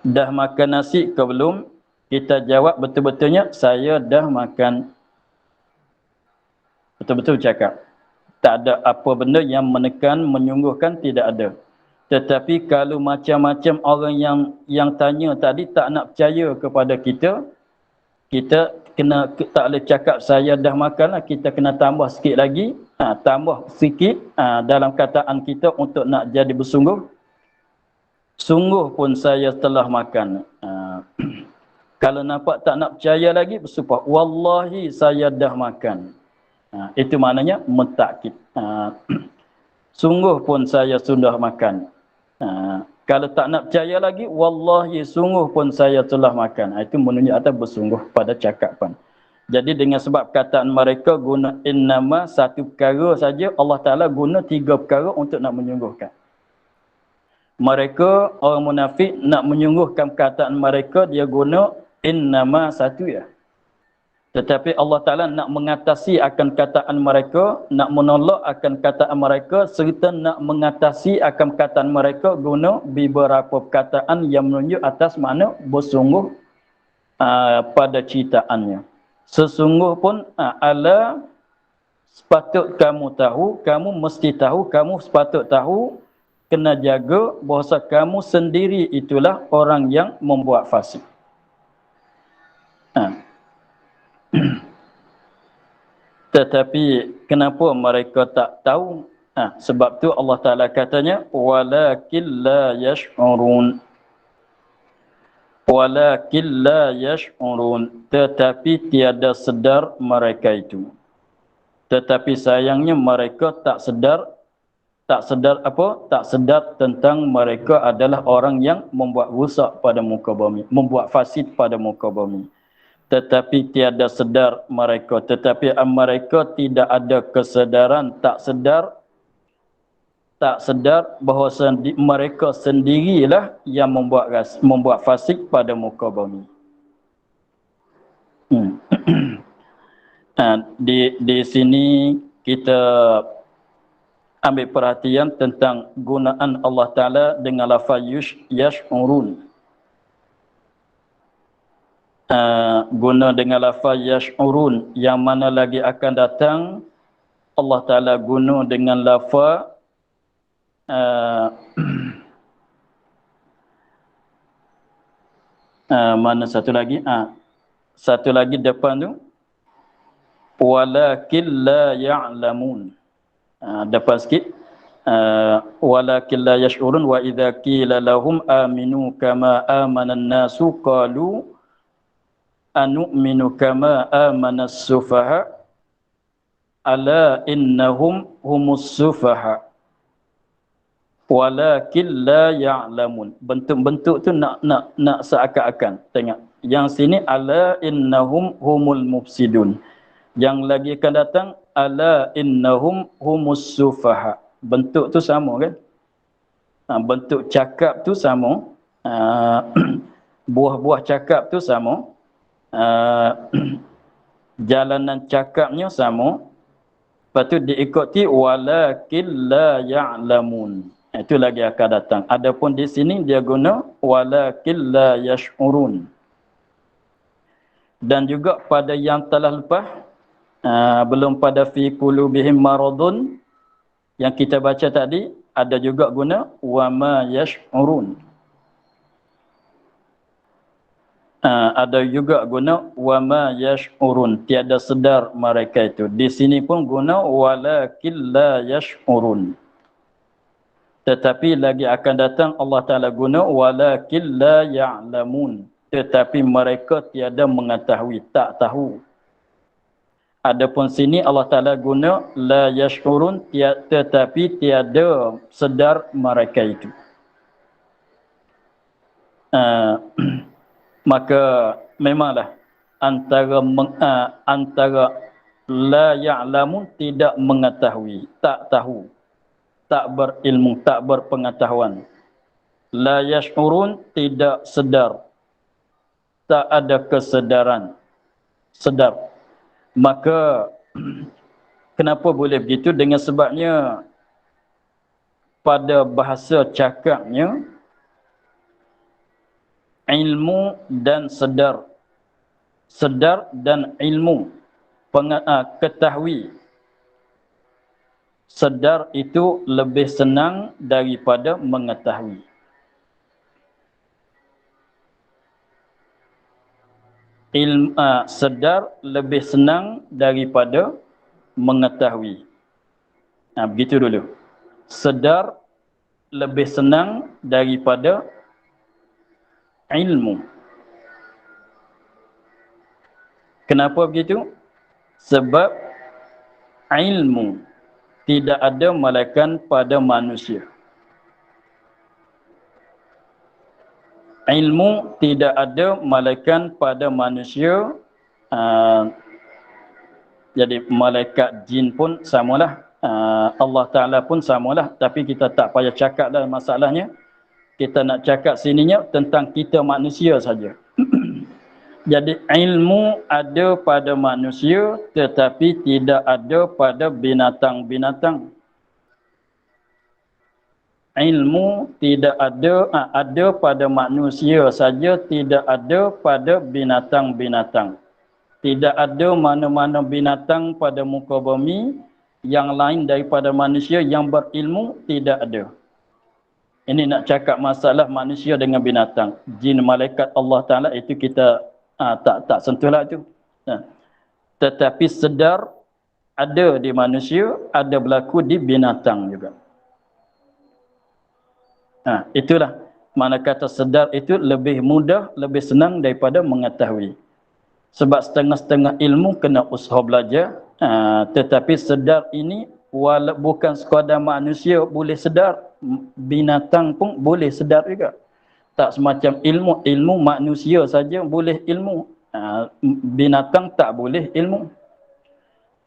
S1: Dah makan nasi ke belum? Kita jawab betul-betulnya, saya dah makan. Betul-betul cakap. Tak ada apa benda yang menekan, menyungguhkan, tidak ada. Tetapi kalau macam-macam orang yang tanya tadi tak nak percaya kepada kita, kita kena tak boleh cakap saya dah makan lah, kita kena tambah sikit lagi, tambah sikit dalam kataan kita untuk nak jadi bersungguh. Sungguh pun saya telah makan. Kalau nampak tak nak percaya lagi, bersumpah, wallahi saya dah makan. Itu maknanya mentakkid. Sungguh pun saya sudah makan. Kalau tak nak percaya lagi, wallahi sungguh pun saya telah makan. Itu menunjuk atas bersungguh pada cakapan. Jadi dengan sebab kataan mereka guna innama, satu perkara saja, Allah Ta'ala guna tiga perkara untuk nak menyungguhkan. Mereka, orang munafik, nak menyungguhkan perkataan mereka, dia guna innama satu ya. Tetapi Allah Ta'ala nak mengatasi akan kataan mereka, nak menolak akan kataan mereka, serta nak mengatasi akan kataan mereka guna beberapa perkataan yang menunjuk atas makna bersungguh pada ceritaannya. Sesungguh pun ala, sepatut kamu tahu, kamu mesti tahu, kamu sepatut tahu, kena jaga bahawa kamu sendiri itulah orang yang membuat fasik. Tetapi kenapa mereka tak tahu? Sebab tu Allah Ta'ala katanya walakin la yash'urun. Walakin la yash'urun, tetapi tiada sedar mereka itu. Tetapi sayangnya mereka tak sedar apa? Tak sedar tentang mereka adalah orang yang membuat rusak pada muka bumi, membuat fasid pada muka bumi. tetapi tiada sedar mereka, tetapi mereka tidak ada kesedaran, tak sedar bahawa mereka sendirilah yang membuat fasik pada muka bumi. Di sini kita ambil perhatian tentang gunaan Allah Ta'ala dengan lafaz yash'urun. Guna dengan lafaz yash'urun, yang mana lagi akan datang Allah Ta'ala guna dengan lafaz mana satu lagi? Satu lagi depan tu, walakin la ya'lamun. Depan sikit, walakin la yash'urun wa idza qila lahum aminu kama amana an-nasu qalu anu'minu kama amana as-sufaha ala innahum humus sufaha walakin la ya'lamun. Bentuk-bentuk tu nak seakan-akan. Tengok. Yang sini ala innahum humul mufsidun. Yang lagi akan datang ala innahum humus sufaha. Bentuk tu sama kan? Bentuk cakap tu sama. Buah-buah cakap tu sama. Jalanan cakapnya sama. Lepas tu diikuti walakin la ya'lamun. Itu lagi akan datang. Adapun di sini dia guna walakin la yash'urun. Dan juga pada yang telah lepas, belum pada fi qulubihim maradun yang kita baca tadi, ada juga guna wa ma yash'urun. Ada juga guna wa ma yash'urun, tiada sedar mereka itu. Di sini pun guna walakin la yash'urun. Tetapi lagi akan datang Allah Ta'ala guna walakin la ya'lamun, tetapi mereka tiada mengetahui, tak tahu. Adapun sini Allah Ta'ala guna la yash'urun, tetapi tiada sedar mereka itu. Maka memanglah antara la ya'lamun, tidak mengetahui, tak tahu, tak berilmu, tak berpengetahuan. La yash'urun, tidak sedar, tak ada kesedaran, sedar. Maka kenapa boleh begitu? Dengan sebabnya pada bahasa cakapnya ilmu dan sedar, sedar dan ilmu, ketahui. Sedar itu lebih senang daripada mengetahui. Sedar lebih senang daripada mengetahui. Begitu dulu. Sedar lebih senang daripada ilmu. Kenapa begitu? Sebab ilmu tidak ada malaikat pada manusia. Ilmu tidak ada malaikat pada manusia. Jadi malaikat jin pun samalah. Allah Ta'ala pun samalah. Tapi kita tak payah cakap dah masalahnya. Kita nak cakap sininya tentang kita manusia saja. Jadi ilmu ada pada manusia tetapi tidak ada pada binatang-binatang. Ilmu tidak ada pada manusia saja, tidak ada pada binatang-binatang. Tidak ada mana-mana binatang pada muka bumi yang lain daripada manusia yang berilmu, tidak ada. Ini nak cakap masalah manusia dengan binatang. Jin, malaikat Allah Ta'ala itu kita tak sentuhlah tu. Tetapi sedar ada di manusia, ada berlaku di binatang juga. Itulah mana kata sedar itu lebih mudah, lebih senang daripada mengetahui. Sebab setengah-setengah ilmu kena usaha belajar, tetapi sedar ini bukan sekadar manusia boleh sedar, binatang pun boleh sedar juga. Tak semacam ilmu manusia saja boleh ilmu. Binatang tak boleh ilmu.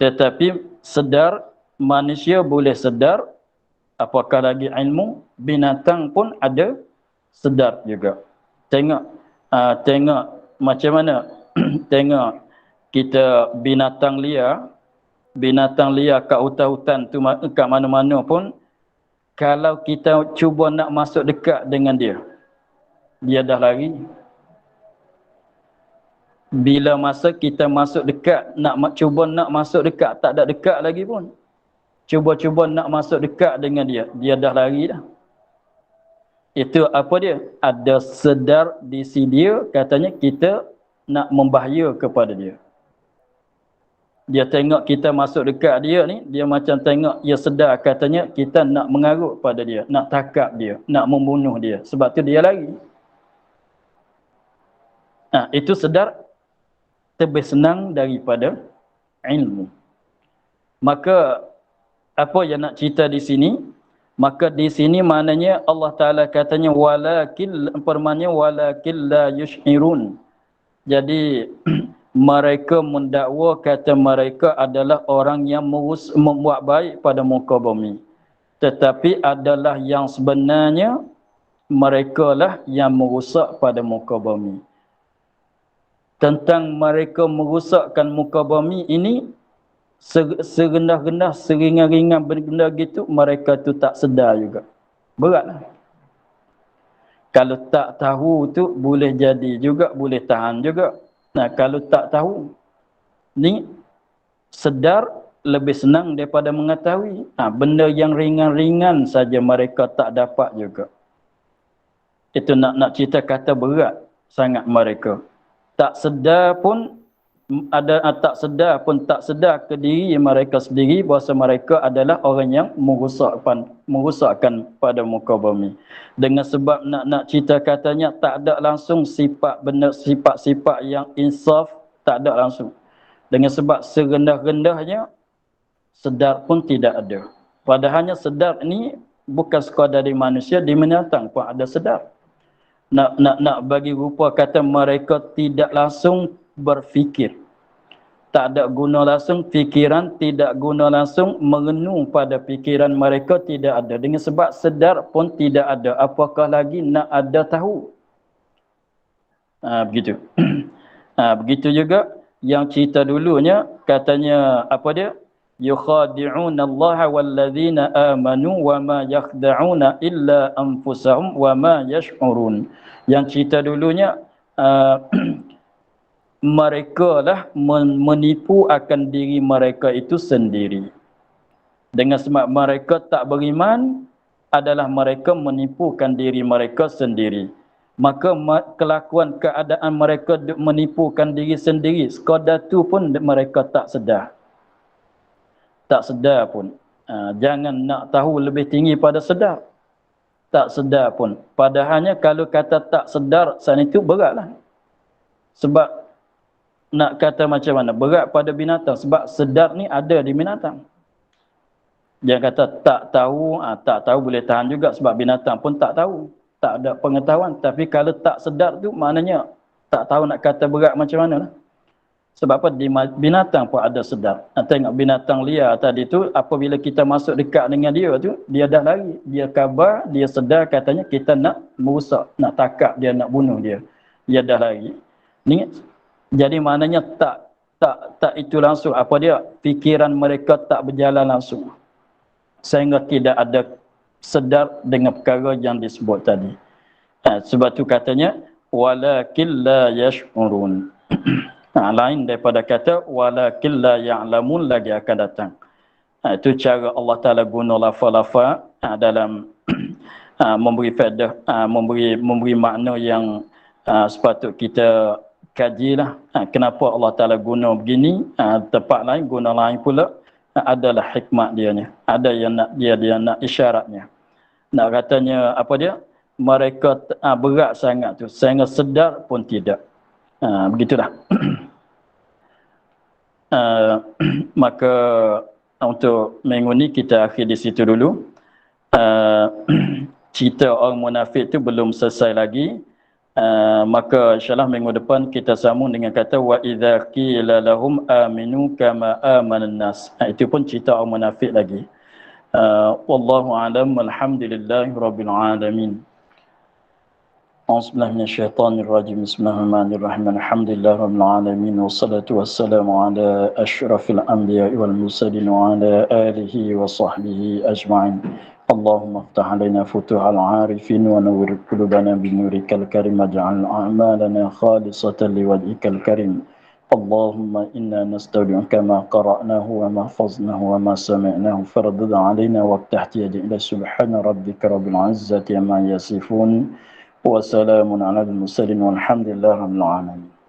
S1: Tetapi sedar, manusia boleh sedar, apakah lagi ilmu, binatang pun ada sedar juga. Tengok tengok macam mana tengok kita binatang liar kat hutan-hutan tu, kat mana-mana pun, kalau kita cuba nak masuk dekat dengan dia, dia dah lari. Bila masa kita masuk dekat, cuba nak masuk dekat, tak ada dekat lagi pun. Cuba-cuba nak masuk dekat dengan dia, dia dah lari dah. Itu apa dia? Ada sedar di si dia, katanya kita nak membahaya kepada dia. Dia tengok kita masuk dekat dia ni, dia macam tengok, dia sedar katanya kita nak mengarut pada dia, nak takap dia, nak membunuh dia. Sebab tu dia lari. Itu sedar lebih senang daripada ilmu. Maka apa yang nak cerita di sini? Maka di sini maknanya Allah Taala katanya walakin la yush'irun. Jadi mereka mendakwa kata mereka adalah orang yang membuat baik pada muka bumi. Tetapi adalah yang sebenarnya mereka lah yang merosak pada muka bumi. Tentang mereka merosakkan muka bumi ini, serendah-rendah, seringan-ringan benda gitu, mereka tu tak sedar juga. Beratlah. Kalau tak tahu tu boleh jadi juga, boleh tahan juga. Nah, kalau tak tahu, ni sedar lebih senang daripada mengetahui. Benda yang ringan-ringan saja mereka tak dapat juga. Itu nak cerita kata berat sangat mereka. Tak sedar pun tak sedar ke diri mereka sendiri bahawa mereka adalah orang yang merosakkan pada muka bumi. Dengan sebab nak cerita katanya tak ada langsung sifat-sifat yang insaf, tak ada langsung. Dengan sebab serendah-rendahnya sedar pun tidak ada. Padahalnya sedar ni bukan sekadar di manusia, di binatang pun ada sedar. Nak bagi rupa kata mereka tidak langsung berfikir. Tak ada guna langsung fikiran, tidak guna langsung mengenung pada fikiran mereka, tidak ada. Dengan sebab sedar pun tidak ada. Apakah lagi nak ada tahu? Begitu. Begitu juga yang cerita dulunya, katanya apa dia? Yukhadi'una Allah walladzina amanu wa ma yakhda'una illa anfusahum wa ma yash'urun. Yang cerita dulunya mereka lah menipu akan diri mereka itu sendiri. Dengan sebab mereka tak beriman, adalah mereka menipukan diri mereka sendiri. Maka kelakuan keadaan mereka menipukan diri sendiri, sekadar tu pun mereka tak sedar. Tak sedar pun. Jangan nak tahu lebih tinggi pada sedar. Tak sedar pun. Padahalnya kalau kata tak sedar saat itu beratlah. Sebab nak kata macam mana? Berat pada binatang. Sebab sedar ni ada di binatang. Jangan kata tak tahu boleh tahan juga, sebab binatang pun tak tahu. Tak ada pengetahuan. Tapi kalau tak sedar tu maknanya tak tahu nak kata berat macam mana lah. Sebab apa? Di binatang pun ada sedar. Tengok binatang liar tadi tu, apabila kita masuk dekat dengan dia tu, dia dah lari. Dia khabar, dia sedar katanya kita nak merosak, nak takap dia, nak bunuh dia. Dia dah lari. Ni, jadi maknanya tak itu langsung. Apa dia? Fikiran mereka tak berjalan langsung. Sehingga tidak ada sedar dengan perkara yang disebut tadi. Sebab tu katanya, walakin la yash'urun. Lain daripada kata walakin la ya'lamun lagi akan datang. Itu cara Allah Taala guna lafaz-lafaz dalam memberi faedah, memberi makna yang sepatut kita kajilah. Kenapa Allah Taala guna begini, tempat lain guna lain pula, adalah hikmat dianya. Ada yang nak dia nak isyaratnya. Nak katanya apa dia? Mereka berat sangat tu, sehingga sedar pun tidak. Begitulah. Maka untuk minggu ni kita akhir di situ dulu. Cerita orang munafik tu belum selesai lagi. Maka insyaAllah minggu depan kita sambung dengan kata wa idza qila lahum aminu kama amanan nas. Itu pun cerita orang munafik lagi. Wallahu a'lam, walhamdulillahi rabbil alamin. A'udzubillahi minasyaitonir rajim. Bismillahirrahmanirrahim. Alhamdulillahi rabbil alamin wassalatu wassalamu ala asyrafil anbiya'i wal mursalin wa ala alihi wa sahbihi ajma'in. اللهم افتح علينا فتوح العارفين ونور قلوبنا بنورك الكريم واجعل أعمالنا خالصة لوجهك الكريم اللهم إنا نستودعك ما قرأناه وما حفظناه وما سمعناه فردد علينا وافتح يدينا سبحان ربك رب العزة عما يصفون وسلام على المرسلين والحمد لله رب العالمين.